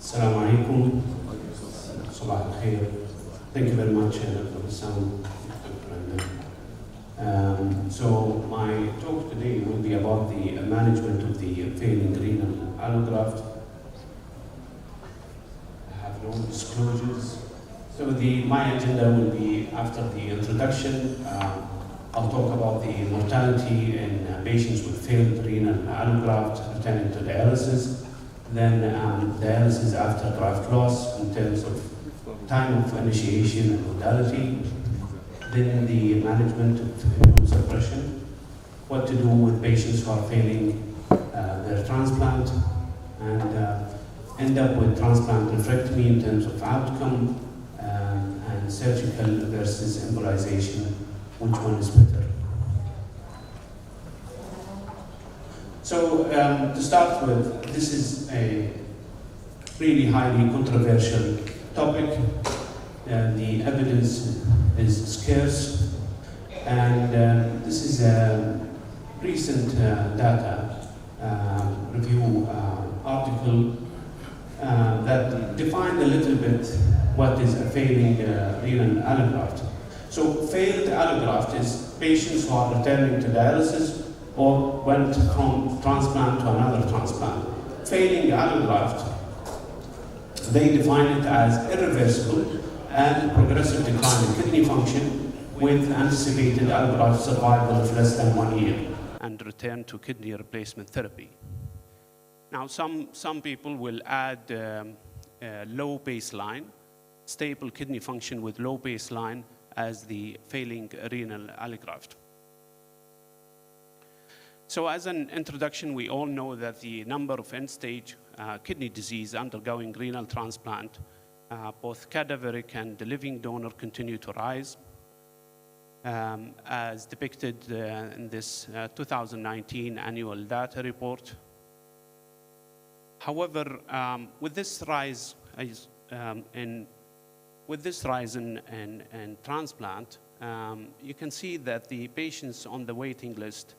Assalamu alaikum. Sabah al-khair. Thank you very much for the sound, Dr. Renal. So my talk today will be about the management of the failing renal allograft. I have no disclosures. So my agenda will be after the introduction. I'll talk about the mortality in patients with failed renal allograft returning to dialysis. Then dialysis after graft loss in terms of time of initiation and modality. Then the management of immune suppression, what to do with patients who are failing their transplant, and end up with transplant nephrectomy in terms of outcome, and surgical versus embolization, which one is better. So to start with, this is a really highly controversial topic. The evidence is scarce, and this is a recent data review article that defined a little bit what is a failing renal allograft. So failed allograft is patients who are returning to dialysis or went from transplant to another transplant. Failing allograft, they define it as irreversible and progressive decline in kidney function with anticipated allograft survival of less than 1 year and return to kidney replacement therapy. Now, some people will add low baseline, stable kidney function with low baseline as the failing renal allograft. So as an introduction, we all know that the number of end-stage kidney disease undergoing renal transplant, both cadaveric and the living donor, continue to rise, as depicted in this 2019 annual data report. However, with this rise in transplant, you can see that the patients on the waiting list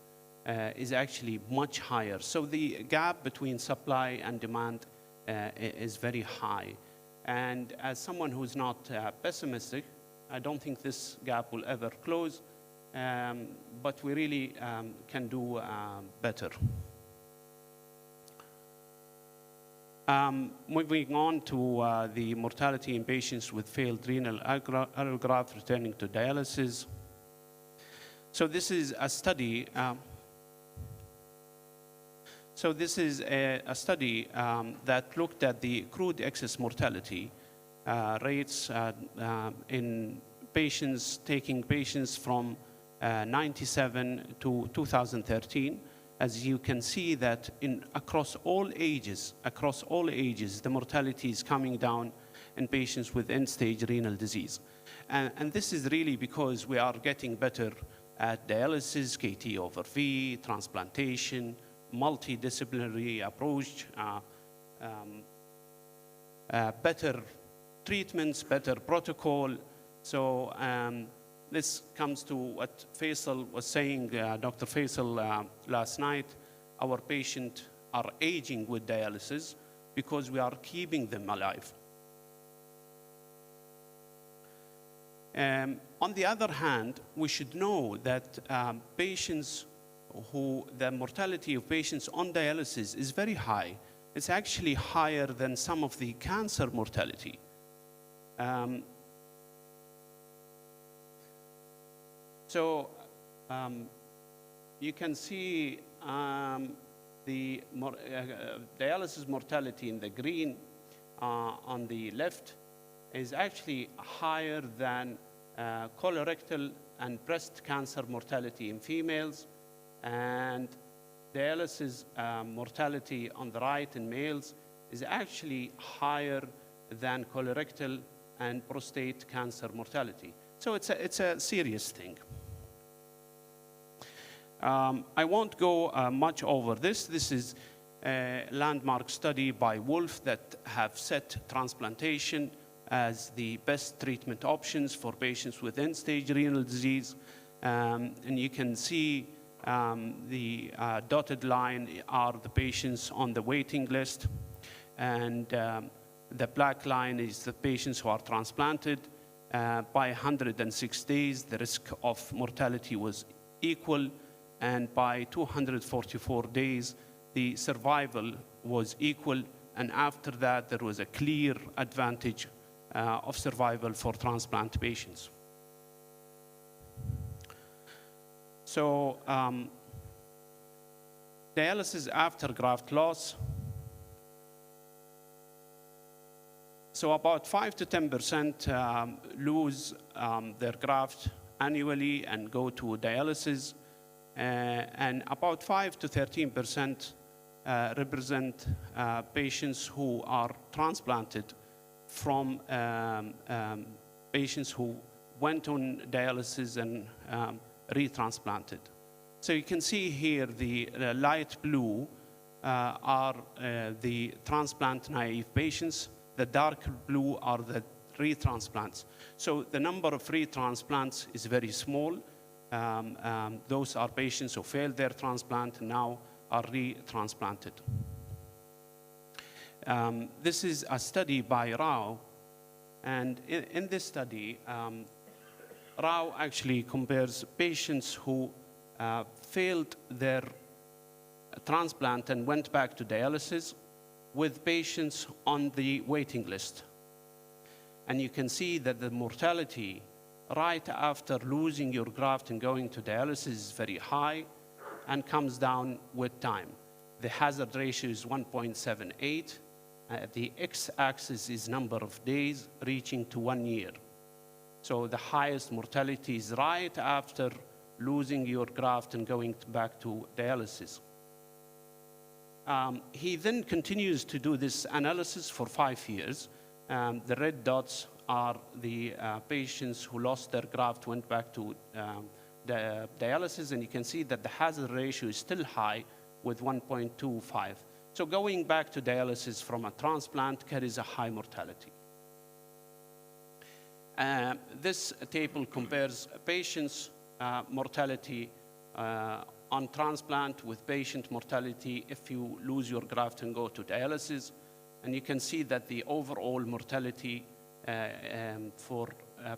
is actually much higher. So the gap between supply and demand is very high. And as someone who's not pessimistic, I don't think this gap will ever close, but we really can do better. Moving on to the mortality in patients with failed renal allograft returning to dialysis. So this is a study. That looked at the crude excess mortality rates in patients, taking patients from 97 to 2013. As you can see that across all ages, the mortality is coming down in patients with end-stage renal disease. And this is really because we are getting better at dialysis, KT over V, transplantation, multidisciplinary approach, better treatments, better protocol. So this comes to what Faisal was saying, Dr. Faisal last night. Our patients are aging with dialysis because we are keeping them alive. On the other hand, we should know that the mortality of patients on dialysis is very high. It's actually higher than some of the cancer mortality. So you can see the dialysis mortality in the green on the left is actually higher than colorectal and breast cancer mortality in females, and dialysis mortality on the right in males is actually higher than colorectal and prostate cancer mortality. So it's a serious thing. I won't go much over this. This is a landmark study by Wolf that have set transplantation as the best treatment options for patients with end-stage renal disease. And you can see the dotted line are the patients on the waiting list. And The black line is the patients who are transplanted. By 106 days, the risk of mortality was equal, and by 244 days, the survival was equal, and after that, there was a clear advantage of survival for transplant patients. So, dialysis after graft loss. So about 5 to 10% lose their graft annually and go to dialysis, and about 5 to 13% represent patients who are transplanted from patients who went on dialysis and retransplanted. So you can see here the light blue are the transplant naive patients. The dark blue are the retransplants. So the number of retransplants is very small. Those are patients who failed their transplant and now are retransplanted. This is a study by Rao, and in this study, Rao actually compares patients who failed their transplant and went back to dialysis with patients on the waiting list. And you can see that the mortality right after losing your graft and going to dialysis is very high and comes down with time. The hazard ratio is 1.78. The x-axis is number of days reaching to 1 year. So the highest mortality is right after losing your graft and going back to dialysis. He then continues to do this analysis for 5 years. The red dots are the patients who lost their graft, went back to dialysis, and you can see that the hazard ratio is still high with 1.25. So going back to dialysis from a transplant carries a high mortality. This table compares patients' mortality on transplant with patient mortality if you lose your graft and go to dialysis. And you can see that the overall mortality for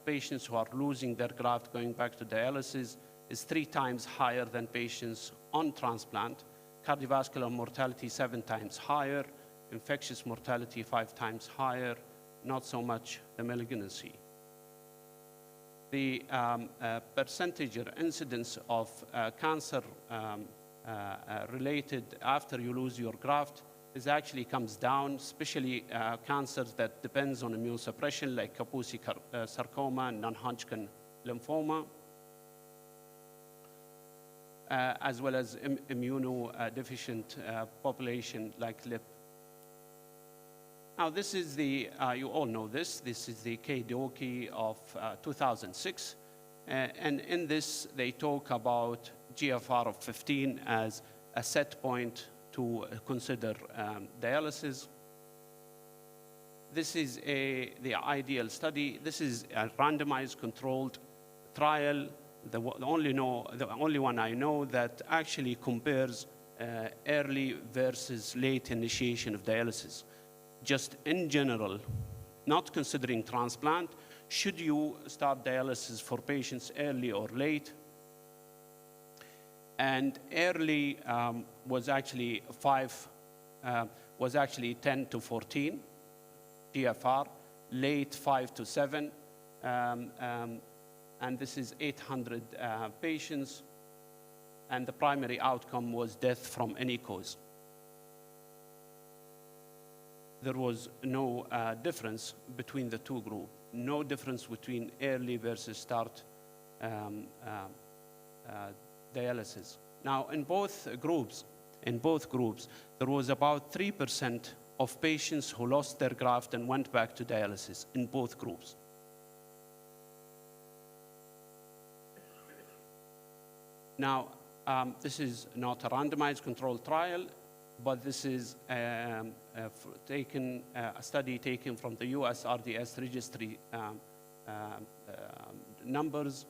patients who are losing their graft going back to dialysis is 3 times higher than patients on transplant. Cardiovascular mortality 7 times higher, infectious mortality 5 times higher, not so much the malignancy. The percentage or incidence of cancer related after you lose your graft is actually comes down, especially cancers that depends on immunosuppression like Kaposi sarcoma and non-Hodgkin lymphoma, as well as immunodeficient population like LIP. Now this is the, you all know this is the Torke of 2006. And in this, they talk about GFR of 15 as a set point to consider dialysis. This is the ideal study. This is a randomized controlled trial. The only one I know that actually compares early versus late initiation of dialysis. Just in general, not considering transplant, should you start dialysis for patients early or late? And early was actually 10 to 14 GFR, late 5 to 7, and this is 800 patients, and the primary outcome was death from any cause. There was no difference between the two groups, no difference between early versus start dialysis. Now, in both groups, there was about 3% of patients who lost their graft and went back to dialysis in both groups. Now, this is not a randomized controlled trial, but this is a study taken from the US RDS registry numbers.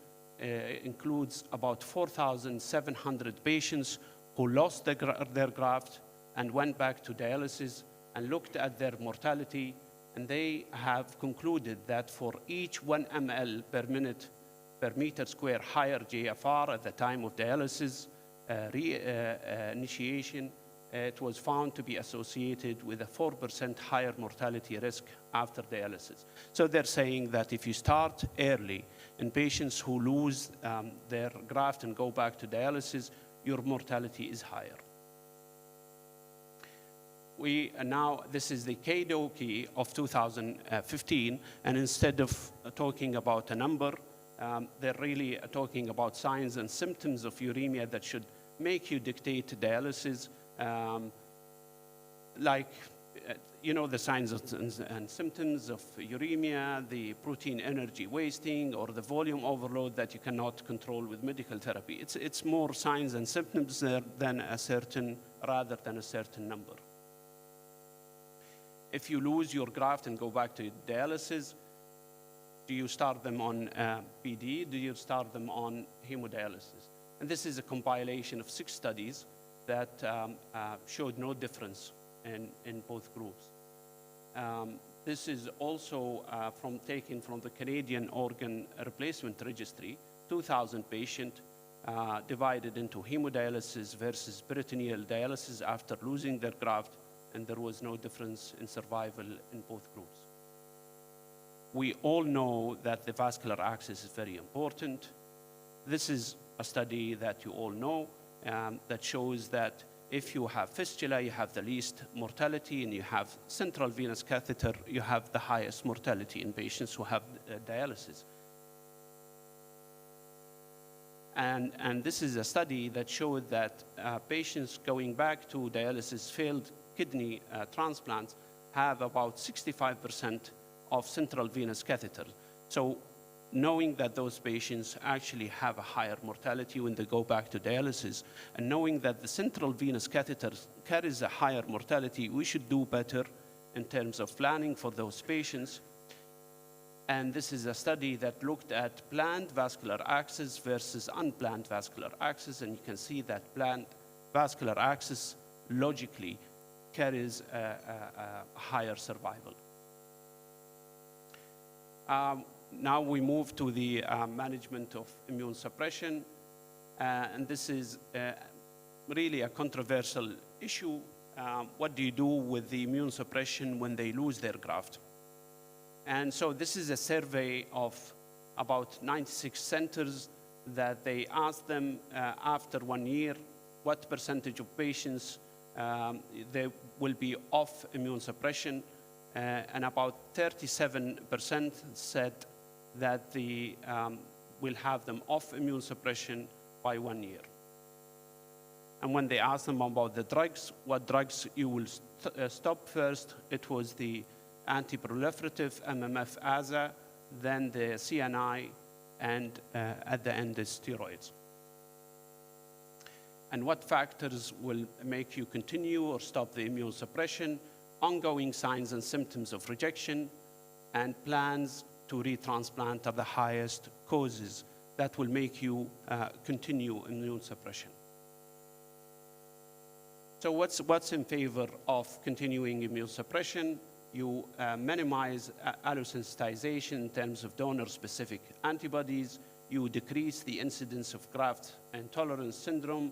Includes about 4,700 patients who lost their graft and went back to dialysis and looked at their mortality And they have concluded that for each 1 ml per minute per meter square higher GFR at the time of dialysis initiation, it was found to be associated with a 4% higher mortality risk after dialysis. So they're saying that if you start early in patients who lose their graft and go back to dialysis, your mortality is higher. This is the KDOQI of 2015, and instead of talking about a number, they're really talking about signs and symptoms of uremia that should make you dictate dialysis, the signs and symptoms of uremia, the protein energy wasting, or the volume overload that you cannot control with medical therapy. It's more signs and symptoms rather than a certain number. If you lose your graft and go back to dialysis, do you start them on PD? Do you start them on hemodialysis? And this is a compilation of 6 studies that showed no difference in both groups. This is also taken from the Canadian Organ Replacement Registry, 2,000 patients divided into hemodialysis versus peritoneal dialysis after losing their graft, and there was no difference in survival in both groups. We all know that the vascular access is very important. This is a study that you all know that shows that if you have fistula, you have the least mortality, and you have central venous catheter, you have the highest mortality in patients who have dialysis. And this is a study that showed that patients going back to dialysis, failed kidney transplants, have about 65% of central venous catheter. So knowing that those patients actually have a higher mortality when they go back to dialysis, and knowing that the central venous catheter carries a higher mortality, we should do better in terms of planning for those patients. And this is a study that looked at planned vascular access versus unplanned vascular access, and you can see that planned vascular access logically carries a higher survival. Now we move to the management of immune suppression, and this is really a controversial issue. What do you do with the immune suppression when they lose their graft? And so this is a survey of about 96 centers that they asked them after 1 year what percentage of patients they will be off immune suppression, and about 37% said that they will have them off immune suppression by 1 year. And when they asked them about the drugs, what drugs you will stop first, it was the anti-proliferative MMF ASA, then the CNI, and at the end the steroids. And what factors will make you continue or stop the immune suppression? Ongoing signs and symptoms of rejection, and plans to retransplant are the highest causes that will make you continue immune suppression. So what's in favor of continuing immune suppression? You minimize allosensitization in terms of donor-specific antibodies. You decrease the incidence of graft intolerance syndrome.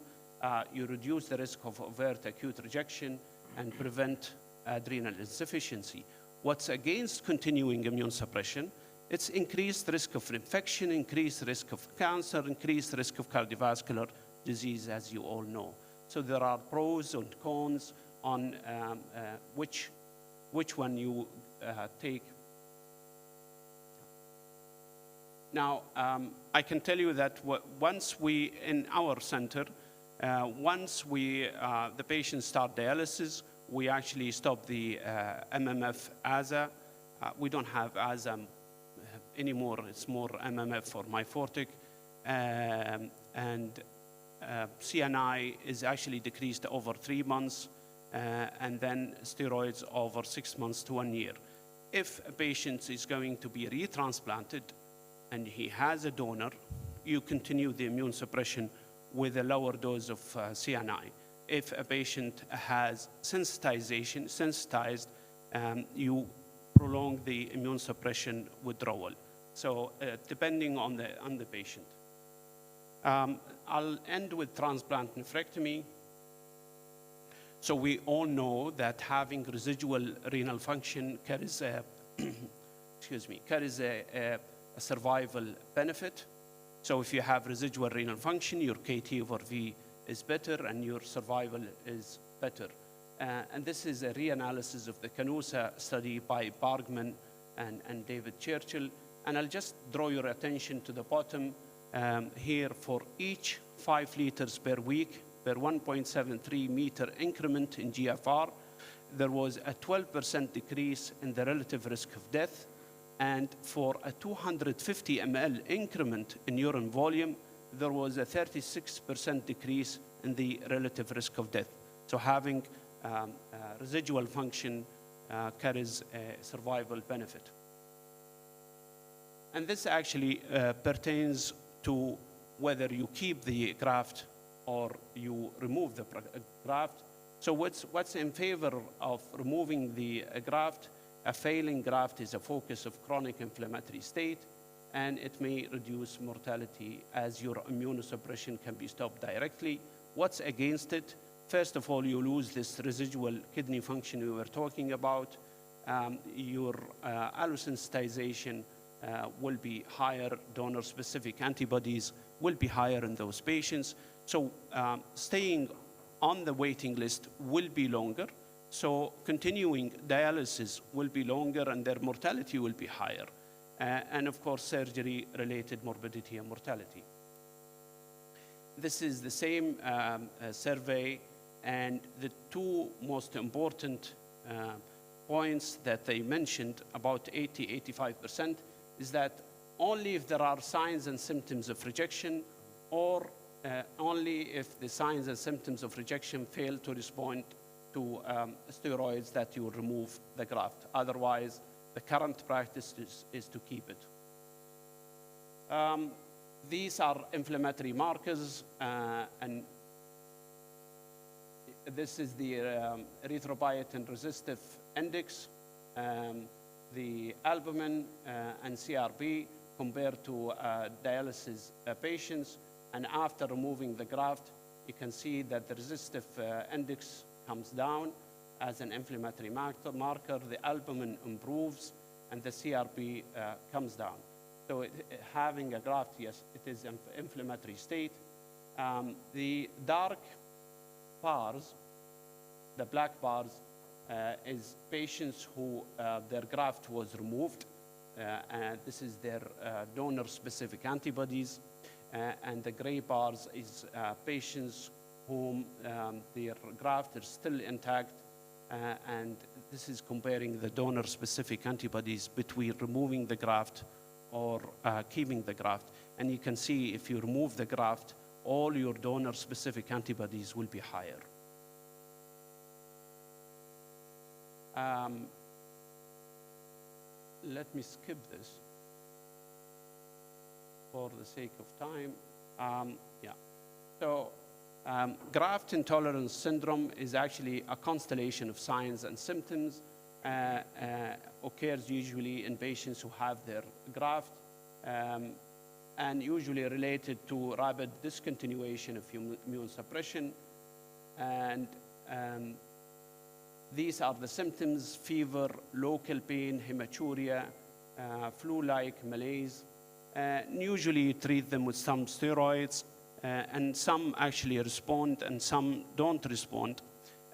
You reduce the risk of overt acute rejection and prevent adrenal insufficiency. What's against continuing immune suppression? It's increased risk of infection, increased risk of cancer, increased risk of cardiovascular disease, as you all know. So there are pros and cons on which one you take. Now, I can tell you that once in our center, once the patients start dialysis, we actually stop the MMF ASA. We don't have ASA anymore. It's more MMF or Myfortic. And CNI is actually decreased over 3 months, and then steroids over 6 months to 1 year. If a patient is going to be retransplanted and he has a donor, you continue the immune suppression with a lower dose of CNI. If a patient has sensitized, you prolong the immune suppression withdrawal. So depending on the patient. I'll end with transplant nephrectomy. So we all know that having residual renal function carries a, a survival benefit. So if you have residual renal function, your KT over V is better and your survival is better. And this is a reanalysis of the CANUSA study by Bargman and David Churchill. And I'll just draw your attention to the bottom here. For each 5 liters per week, per 1.73 meter increment in GFR, there was a 12% decrease in the relative risk of death. And for a 250 ml increment in urine volume, there was a 36% decrease in the relative risk of death. So having residual function carries a survival benefit. And this actually pertains to whether you keep the graft or you remove the graft. So what's in favor of removing the graft? A failing graft is a focus of chronic inflammatory state, and it may reduce mortality as your immunosuppression can be stopped directly. What's against it? First of all, you lose this residual kidney function we were talking about. Your allosensitization will be higher. Donor-specific antibodies will be higher in those patients. So staying on the waiting list will be longer. So continuing dialysis will be longer and their mortality will be higher. And of course, surgery-related morbidity and mortality. This is the same survey, and the 2 most important points that they mentioned, about 80–85%, is that only if there are signs and symptoms of rejection, or only if the signs and symptoms of rejection fail to respond to steroids, that you will remove the graft. Otherwise, the current practice is to keep it. These are inflammatory markers, and this is the erythropoietin resistive index, the albumin and CRP compared to dialysis patients. And after removing the graft, you can see that the resistive index comes down as an inflammatory marker. The albumin improves, and the CRP comes down. So having a graft, yes, it is an inflammatory state. The dark bars, the black bars, is patients who their graft was removed. And this is their donor-specific antibodies. And the gray bars is patients whom their graft is still intact. And this is comparing the donor-specific antibodies between removing the graft or keeping the graft. And you can see if you remove the graft, all your donor-specific antibodies will be higher. Let me skip this for the sake of time. So graft intolerance syndrome is actually a constellation of signs and symptoms. Occurs usually in patients who have their graft, and usually related to rapid discontinuation of immune suppression. And these are the symptoms: fever, local pain, hematuria, flu-like malaise. Usually you treat them with some steroids, and some actually respond and some don't respond,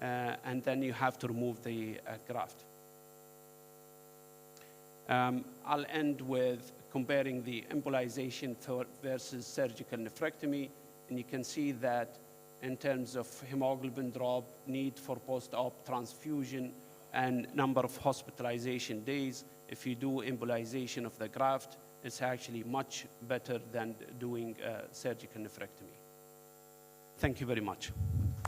and then you have to remove the graft. I'll end with comparing the embolization versus surgical nephrectomy, and you can see that in terms of hemoglobin drop, need for post-op transfusion, and number of hospitalization days, if you do embolization of the graft, it's actually much better than doing surgical nephrectomy. Thank you very much.